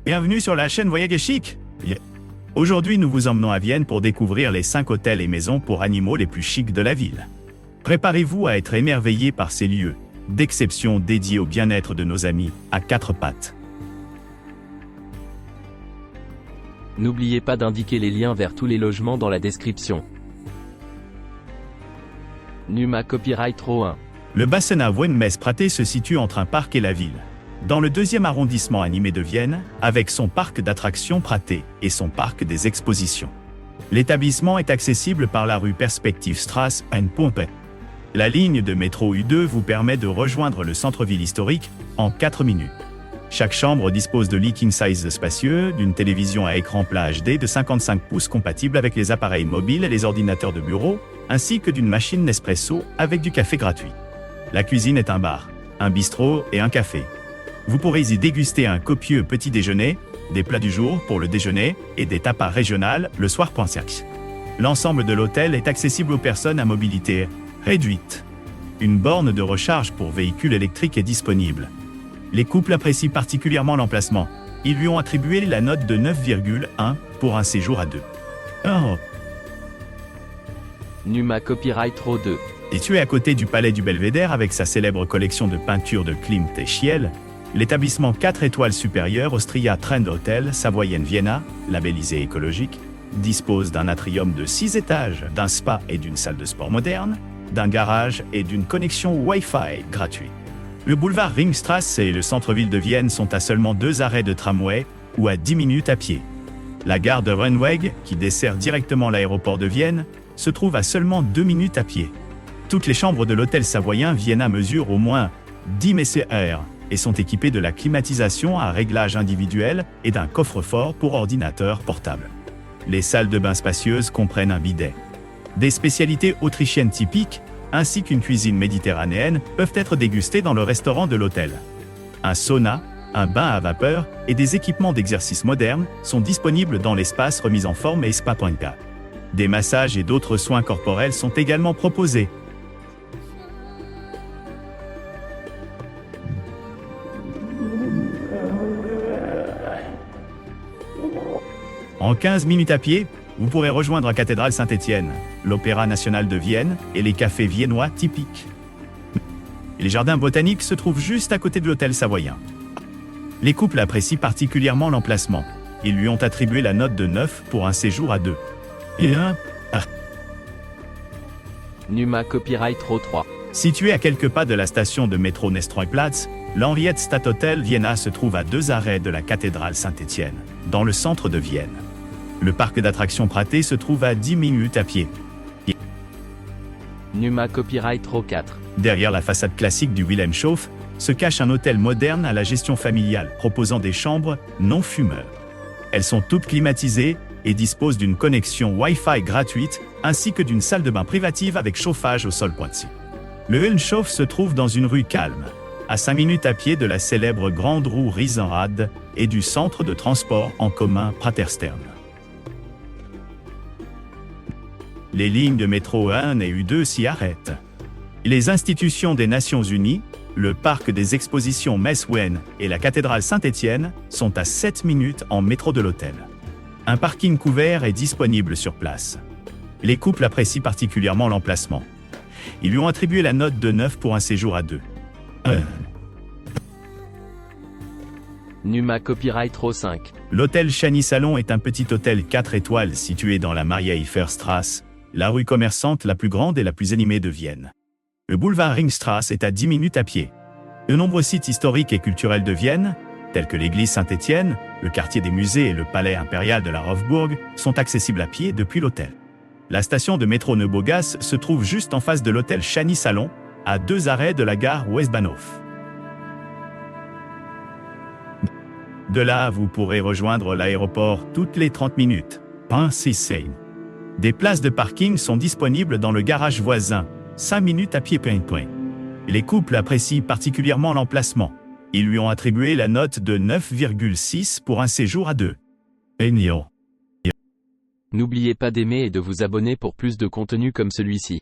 Bienvenue sur la chaîne Voyage Chic. Aujourd'hui, nous vous emmenons à Vienne pour découvrir les 5 hôtels et maisons pour animaux les plus chics de la ville. Préparez-vous à être émerveillé par ces lieux d'exception dédiés au bien-être de nos amis à 4 pattes. N'oubliez pas d'indiquer les liens vers tous les logements dans la description. Numa Copyright Row 1. Le Bassenat Wien-Metz-Praté se situe entre un parc et la ville. Dans le 2e arrondissement animé de Vienne, avec son parc d'attractions Praté et son parc des expositions. L'établissement est accessible par la rue Perspektivstrasse und Pumpe. La ligne de métro U2 vous permet de rejoindre le centre-ville historique en 4 minutes. Chaque chambre dispose de lits king size spacieux, d'une télévision à écran plat HD de 55 pouces compatible avec les appareils mobiles et les ordinateurs de bureau, ainsi que d'une machine Nespresso avec du café gratuit. La cuisine est un bar, un bistrot et un café. Vous pourrez y déguster un copieux petit déjeuner, des plats du jour pour le déjeuner et des tapas régionales le soir. L'ensemble de l'hôtel est accessible aux personnes à mobilité réduite. Une borne de recharge pour véhicules électriques est disponible. Les couples apprécient particulièrement l'emplacement. Ils lui ont attribué la note de 9,1 pour un séjour à 2. Oh. Numa Copyright Row 2. Situé à côté du palais du Belvédère avec sa célèbre collection de peintures de Klimt et Schiele, l'établissement 4 étoiles supérieures Austria Trend Hotel Savoyenne Vienna, labellisé écologique, dispose d'un atrium de 6 étages, d'un spa et d'une salle de sport moderne, d'un garage et d'une connexion Wi-Fi gratuite. Le boulevard Ringstrasse et le centre-ville de Vienne sont à seulement 2 arrêts de tramway ou à 10 minutes à pied. La gare de Rennweg, qui dessert directement l'aéroport de Vienne, se trouve à seulement 2 minutes à pied. Toutes les chambres de l'hôtel savoyen Vienna mesurent au moins 10 mètres et sont équipées de la climatisation à réglage individuel et d'un coffre-fort pour ordinateur portable. Les salles de bain spacieuses comprennent un bidet. Des spécialités autrichiennes typiques, ainsi qu'une cuisine méditerranéenne, peuvent être dégustées dans le restaurant de l'hôtel. Un sauna, un bain à vapeur et des équipements d'exercice modernes sont disponibles dans l'espace remise en forme et spa.k. Des massages et d'autres soins corporels sont également proposés. En 15 minutes à pied, vous pourrez rejoindre la cathédrale Saint-Étienne, l'Opéra national de Vienne et les cafés viennois typiques. Les jardins botaniques se trouvent juste à côté de l'hôtel savoyen. Les couples apprécient particulièrement l'emplacement. Ils lui ont attribué la note de 9 pour un séjour à 2. Numa Copyright Row 3. Situé à quelques pas de la station de métro Nestroyplatz, l'Henriette Stadthotel Vienna se trouve à 2 arrêts de la cathédrale Saint-Étienne, dans le centre de Vienne. Le parc d'attractions Praté se trouve à 10 minutes à pied. Numa Copyright Row 4. Derrière la façade classique du Wilhelm Schauff, se cache un hôtel moderne à la gestion familiale proposant des chambres non-fumeurs. Elles sont toutes climatisées et disposent d'une connexion Wi-Fi gratuite ainsi que d'une salle de bain privative avec chauffage au sol pointu. Le Wilhelm Schauff se trouve dans une rue calme, à 5 minutes à pied de la célèbre Grande Roue Riesenrad et du centre de transport en commun Praterstern. Les lignes de métro 1 et U2 s'y arrêtent. Les institutions des Nations Unies, le parc des expositions Metz-Wien et la cathédrale Saint-Étienne sont à 7 minutes en métro de l'hôtel. Un parking couvert est disponible sur place. Les couples apprécient particulièrement l'emplacement. Ils lui ont attribué la note de 9 pour un séjour à 2. Numa Copyright Row 5. L'hôtel Chani Salon est un petit hôtel 4 étoiles situé dans la Mariahilferstrasse, la rue commerçante la plus grande et la plus animée de Vienne. Le boulevard Ringstrasse est à 10 minutes à pied. De nombreux sites historiques et culturels de Vienne, tels que l'église Saint-Étienne, le quartier des musées et le palais impérial de la Hofburg, sont accessibles à pied depuis l'hôtel. La station de métro Neubogas se trouve juste en face de l'hôtel Chani Salon, à 2 arrêts de la gare Westbahnhof. De là, vous pourrez rejoindre l'aéroport toutes les 30 minutes. Des places de parking sont disponibles dans le garage voisin, 5 minutes à pied. Les couples apprécient particulièrement l'emplacement. Ils lui ont attribué la note de 9,6 pour un séjour à 2. N'oubliez pas d'aimer et de vous abonner pour plus de contenu comme celui-ci.